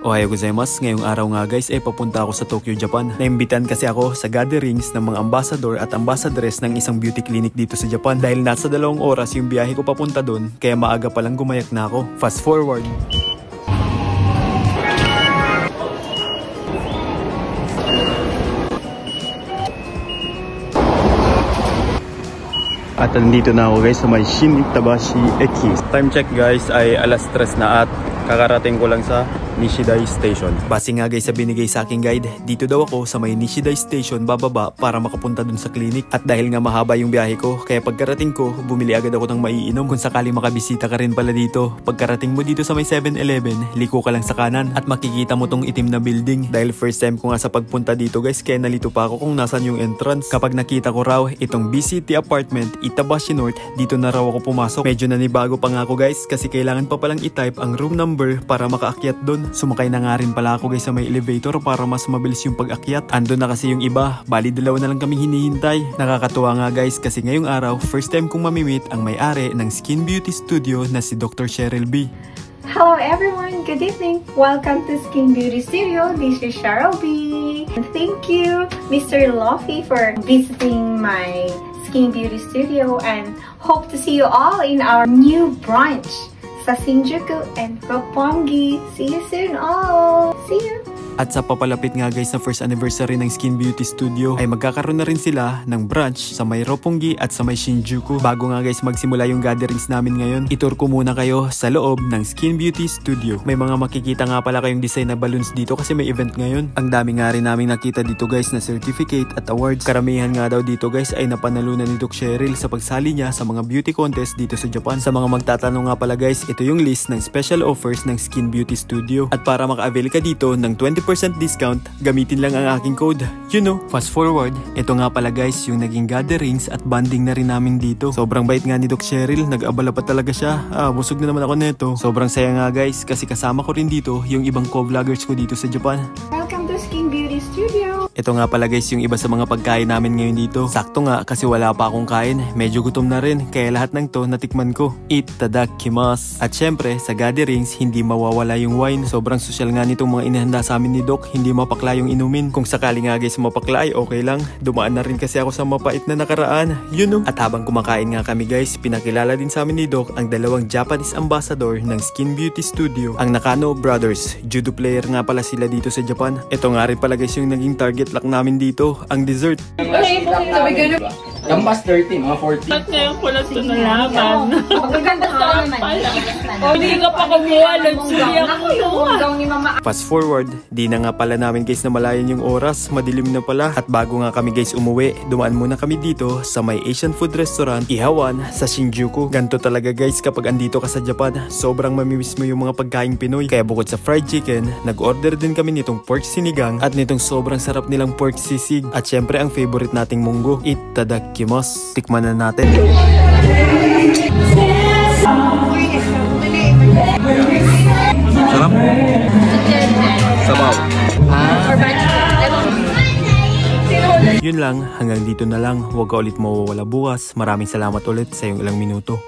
Ohayo gozaimasu, ngayong araw nga guys ay papunta ako sa Tokyo, Japan. Naimbitan kasi ako sa gatherings ng mga ambassador at ambassadress ng isang beauty clinic dito sa Japan. Dahil nasa 2 oras yung biyahe ko papunta doon, kaya maaga palang gumayak na ako. Fast forward. At nandito na ako guys sa may Shin-Itabashi Eki. Time check guys ay alas 3 na at kakarating ko lang sa Nishidai Station. Base nga guys sa binigay sa aking guide, dito daw ako sa may Nishidai Station bababa para makapunta dun sa clinic. At dahil nga mahaba yung biyahe ko, kaya pagkarating ko, bumili agad ako ng maiinom. Kung sakali makabisita ka rin pala dito, pagkarating mo dito sa may 7-Eleven, liko ka lang sa kanan at makikita mo tong itim na building. Dahil first time ko nga sa pagpunta dito guys, kaya nalito pa ako kung nasan yung entrance. Kapag nakita ko raw itong BCT apartment, Itabashi North, dito na raw ako pumasok. Medyo nanibago pa nga ako guys kasi kailangan pa palang i-type ang room number para makaakyat doon. Sumakay na nga rin pala ako guys sa may elevator para mas mabilis yung pag-akyat. Andun na kasi yung iba, bali 2 na lang kaming hinihintay. Nakakatuwa nga guys kasi ngayong araw, first time kong mamimit ang may-ari ng Skin Beauty Studio na si Dr. Cheryl B. Hello everyone, good evening. Welcome to Skin Beauty Studio. This is Cheryl B. And thank you Mr. Luffy for visiting my Skin Beauty Studio and hope to see you all in our new branch sa Shinjuku and Roppongi. See you soon all. See you. At sa papalapit nga guys na first anniversary ng Skin Beauty Studio ay magkakaroon na rin sila ng branch sa may Roppongi at sa may Shinjuku. Bago nga guys magsimula yung gatherings namin ngayon, itur ko muna kayo sa loob ng Skin Beauty Studio. May mga makikita nga pala kayong design na balloons dito kasi may event ngayon. Ang dami nga rin namin nakita dito guys na certificate at awards. Karamihan nga daw dito guys ay napanalunan ni Doc Cheryl sa pagsali niya sa mga beauty contest dito sa Japan. Sa mga magtatanong nga pala guys, ito yung list ng special offers ng Skin Beauty Studio. At para maka-avail ka dito ng 20% discount, gamitin lang ang aking code. Fast forward, ito nga pala guys yung naging gatherings at bonding na rin namin dito. Sobrang bait nga ni Doc Cheryl, nag-abala pa talaga siya. Busog na naman ako neto. Sobrang saya nga guys kasi kasama ko rin dito yung ibang co-vloggers ko dito sa Japan. Welcome to Skin Beauty Studio. Ito nga pala guys yung iba sa mga pagkain namin ngayon dito. Sakto nga kasi wala pa akong kain. Medyo gutom na rin kaya lahat ng to natikman ko. Itadakimasu. At syempre sa gatherings hindi mawawala yung wine. Sobrang sosyal nga nitong mga inihanda sa amin ni Doc. Hindi mapakla yung inumin. Kung sakali nga guys mapakla ay okay lang. Dumaan na rin kasi ako sa mapait na nakaraan. At habang kumakain nga kami guys, pinakilala din sa amin ni Doc ang 2 Japanese ambassador ng Skin Beauty Studio. Ang Nakano Brothers. Judo player nga pala sila dito sa Japan. Ito nga rin pala guys yung naging target lock namin dito, ang dessert. Lampas 30, mga 40. Ba't ngayon ko lang ito nalaman? Magaganda ka naman. Hindi ka pa kumuha lang siya. Fast forward, di na nga pala namin guys na malayan yung oras, madilim na pala. At bago nga kami guys umuwi, dumaan muna kami dito sa may Asian food restaurant, Ihawan, sa Shinjuku. Ganto talaga guys kapag andito ka sa Japan, sobrang mamimiss mo yung mga pagkaing Pinoy. Kaya bukod sa fried chicken, nag-order din kami nitong pork sinigang at nitong sobrang sarap nilang pork sisig. At syempre ang favorite nating munggo, itadakimasu. Tikman na natin. Sarap. Sabaw. Yun lang, hanggang dito na lang. Huwag ka ulit mawawala bukas. Maraming salamat ulit sa iyong ilang minuto.